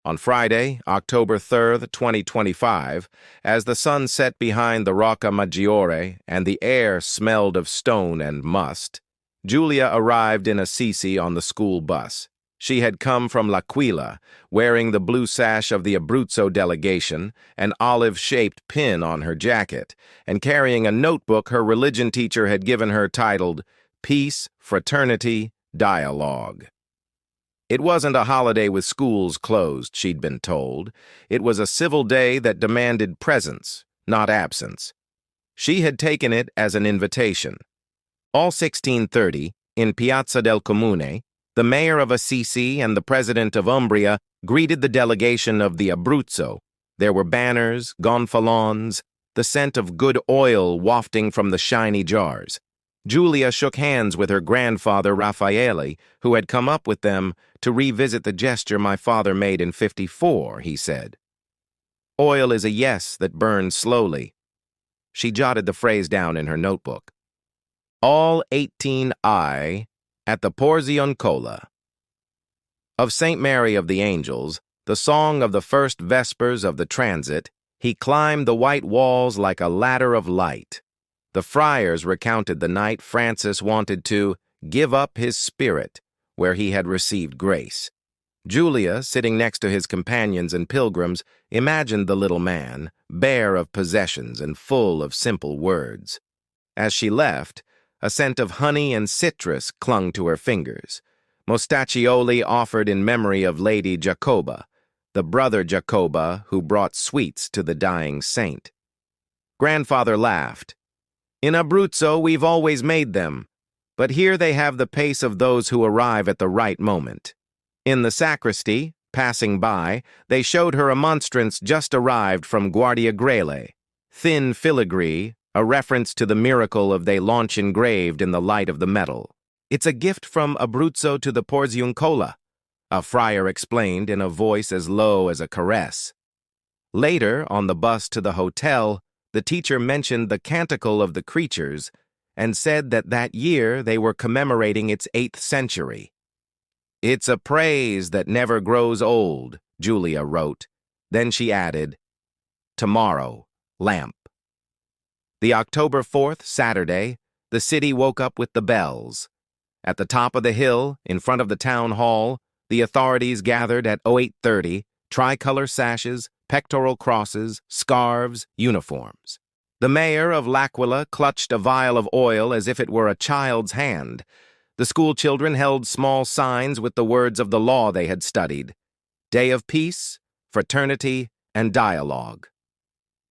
On Friday, October 3rd, 2025, as the sun set behind the Rocca Maggiore and the air smelled of stone and must, Giulia arrived in Assisi on the school bus. She had come from L'Aquila, wearing the blue sash of the Abruzzo delegation, an olive-shaped pin on her jacket, and carrying a notebook her religion teacher had given her titled Peace, Fraternity, Dialogue. It wasn't a holiday with schools closed, she'd been told. It was a civil day that demanded presence, not absence. She had taken it as an invitation. All 16:30, in Piazza del Comune, the mayor of Assisi and the president of Umbria greeted the delegation of the Abruzzo. There were banners, gonfalons, the scent of good oil wafting from the shiny jars. Giulia shook hands with her grandfather Raffaele, who had come up with them to revisit the gesture my father made in '54, he said. Oil is a yes that burns slowly. She jotted the phrase down in her notebook. All 18I at the Porzioncola. Of St. Mary of the Angels, the song of the first vespers of the transit, he climbed the white walls like a ladder of light. The friars recounted the night Francis wanted to give up his spirit where he had received grace. Giulia, sitting next to his companions and pilgrims, imagined the little man, bare of possessions and full of simple words. As she left, a scent of honey and citrus clung to her fingers. Mostaccioli offered in memory of Lady Jacoba, the brother Jacoba who brought sweets to the dying saint. Grandfather laughed. In Abruzzo, we've always made them, but here they have the pace of those who arrive at the right moment. In the sacristy, passing by, they showed her a monstrance just arrived from Guardiagrele, thin filigree, a reference to the miracle of they launch engraved in the light of the metal. It's a gift from Abruzzo to the Porzioncola, a friar explained in a voice as low as a caress. Later, on the bus to the hotel, the teacher mentioned the Canticle of the Creatures and said that year they were commemorating its 8th century. It's a praise that never grows old, Giulia wrote. Then she added, tomorrow, lamp. The October 4th, Saturday, the city woke up with the bells. At the top of the hill, in front of the town hall, the authorities gathered at 08:30, tricolor sashes, pectoral crosses, scarves, uniforms. The mayor of L'Aquila clutched a vial of oil as if it were a child's hand. The school children held small signs with the words of the law they had studied. Day of peace, fraternity, and dialogue.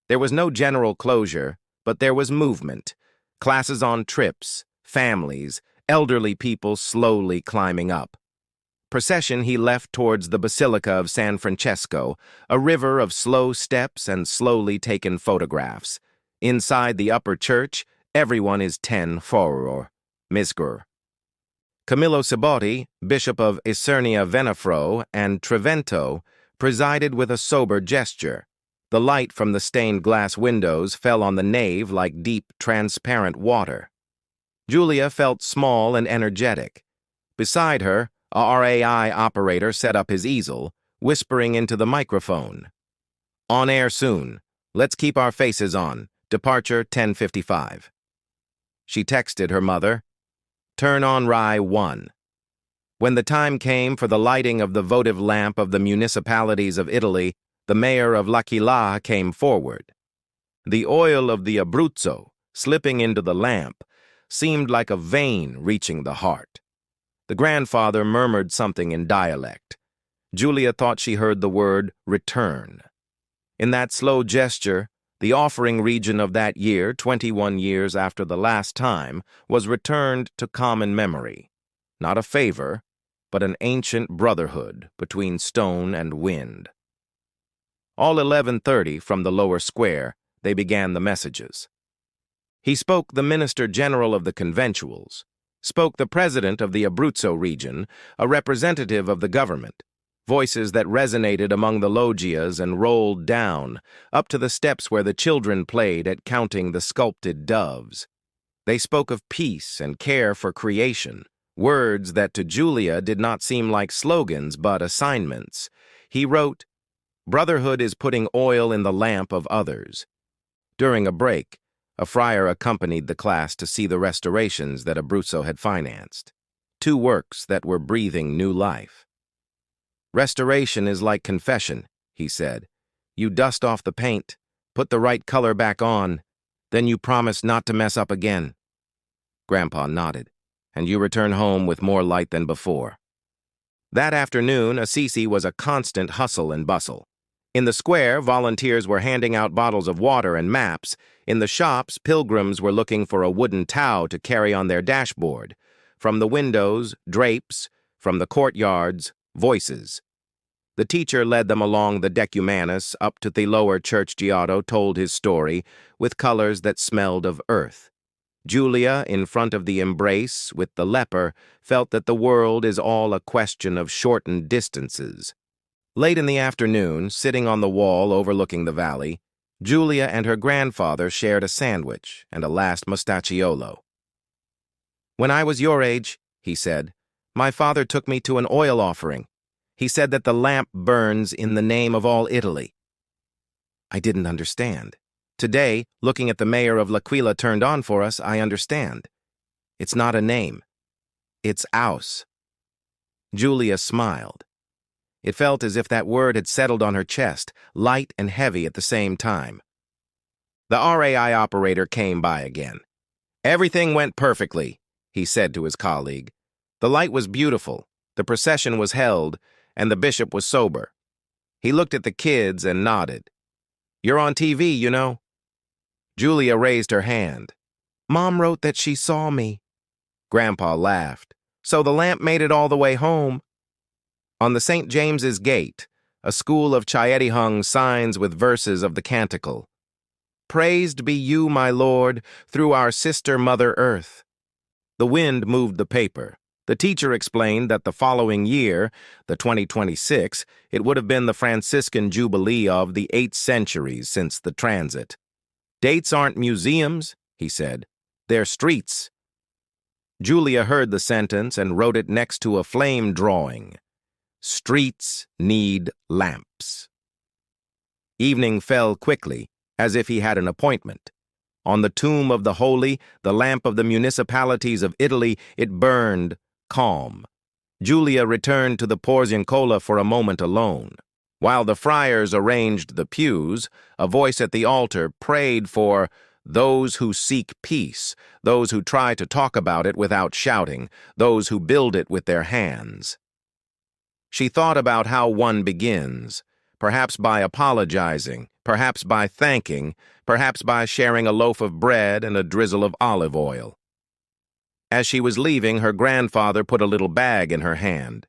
There was no general closure, but there was movement. Classes on trips, families, elderly people slowly climbing up. Procession he left towards the Basilica of San Francesco, a river of slow steps and slowly taken photographs. Inside the upper church, everyone is 10 furor, misgur. Camillo Cibotti, Bishop of Isernia Venafro and Trevento, presided with a sober gesture. The light from the stained glass windows fell on the nave like deep, transparent water. Giulia felt small and energetic. Beside her, a RAI operator set up his easel, whispering into the microphone. On air soon. Let's keep our faces on. Departure 10:55. She texted her mother, turn on Rai 1. When the time came for the lighting of the votive lamp of the municipalities of Italy, the mayor of L'Aquila came forward. The oil of the Abruzzo, slipping into the lamp, seemed like a vein reaching the heart. The grandfather murmured something in dialect. Giulia thought she heard the word return. In that slow gesture, the offering region of that year, 21 years after the last time, was returned to common memory. Not a favor, but an ancient brotherhood between stone and wind. All 11:30 from the lower square, they began the messages. He spoke the Minister General of the Conventuals, spoke the President of the Abruzzo region, a representative of the government, voices that resonated among the loggias and rolled down, up to the steps where the children played at counting the sculpted doves. They spoke of peace and care for creation, words that to Giulia did not seem like slogans but assignments. He wrote, "Brotherhood is putting oil in the lamp of others." During a break, a friar accompanied the class to see the restorations that Abruzzo had financed. 2 works that were breathing new life. "Restoration is like confession," he said. "You dust off the paint, put the right color back on, then you promise not to mess up again." Grandpa nodded. "And you return home with more light than before." That afternoon, Assisi was a constant hustle and bustle. In the square, volunteers were handing out bottles of water and maps. In the shops, pilgrims were looking for a wooden towel to carry on their dashboard. From the windows, drapes. From the courtyards, voices. The teacher led them along the decumanus up to the lower church. Giotto told his story with colors that smelled of earth. Julia, in front of the embrace with the leper, felt that the world is all a question of shortened distances. Late in the afternoon, sitting on the wall overlooking the valley, Julia and her grandfather shared a sandwich and a last mustacciolo. "When I was your age," he said, "my father took me to an oil offering. He said that the lamp burns in the name of all Italy." I didn't understand. Today, looking at the mayor of L'Aquila turned on for us, I understand. It's not a name. It's Aus. Julia smiled. It felt as if that word had settled on her chest, light and heavy at the same time. The RAI operator came by again. "Everything went perfectly," he said to his colleague. "The light was beautiful, the procession was held, and the bishop was sober." He looked at the kids and nodded. "You're on TV, you know." Julia raised her hand. "Mom wrote that she saw me." Grandpa laughed. "So the lamp made it all the way home." On the St. James's Gate, a school of Chieti hung signs with verses of the canticle. "Praised be you, my Lord, through our sister Mother Earth." The wind moved the paper. The teacher explained that the following year, the 2026, it would have been the Franciscan Jubilee of the 8 centuries since the transit. "Dates aren't museums," he said. "They're streets." Julia heard the sentence and wrote it next to a flame drawing. "Streets need lamps." Evening fell quickly, as if he had an appointment. On the tomb of the holy, the lamp of the municipalities of Italy, it burned, calm. Julia returned to the Porziuncola for a moment alone. While the friars arranged the pews, a voice at the altar prayed for those who seek peace, those who try to talk about it without shouting, those who build it with their hands. She thought about how one begins, perhaps by apologizing, perhaps by thanking, perhaps by sharing a loaf of bread and a drizzle of olive oil. As she was leaving, her grandfather put a little bag in her hand.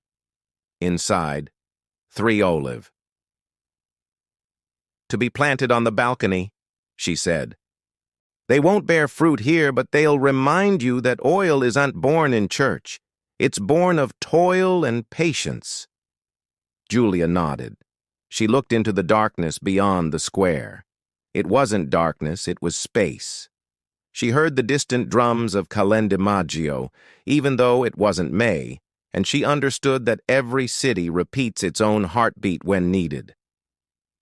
Inside, 3 olive. "To be planted on the balcony," she said. "They won't bear fruit here, but they'll remind you that oil isn't born in church. It's born of toil and patience." Julia nodded. She looked into the darkness beyond the square. It wasn't darkness, it was space. She heard the distant drums of Calendimaggio, even though it wasn't May, and she understood that every city repeats its own heartbeat when needed.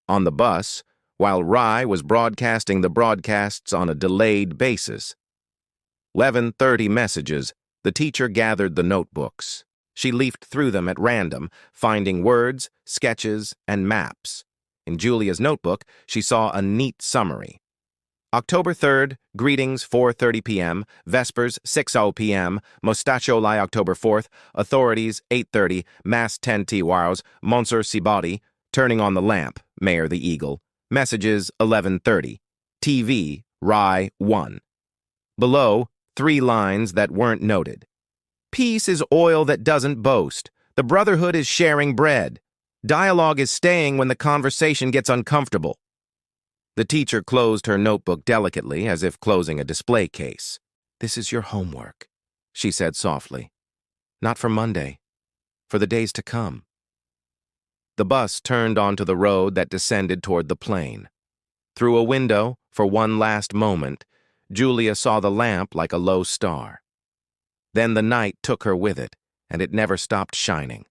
On the bus, while Rai was broadcasting the broadcasts on a delayed basis. 11:30 messages, the teacher gathered the notebooks. She leafed through them at random, finding words, sketches, and maps. In Julia's notebook, she saw a neat summary. October 3rd, greetings 4:30 p.m., Vespers 6:00 p.m., Mostaccioli October 4th, authorities 8:30, Mass 10 T-Wires, Monsieur Sibody, turning on the lamp, Mayor the Eagle, messages 11:30, TV, Rai 1. Below, 3 lines that weren't noted. "Peace is oil that doesn't boast. The brotherhood is sharing bread. Dialogue is staying when the conversation gets uncomfortable." The teacher closed her notebook delicately, as if closing a display case. "This is your homework," she said softly. "Not for Monday, for the days to come." The bus turned onto the road that descended toward the plain. Through a window, for one last moment, Julia saw the lamp like a low star. Then the night took her with it, and it never stopped shining.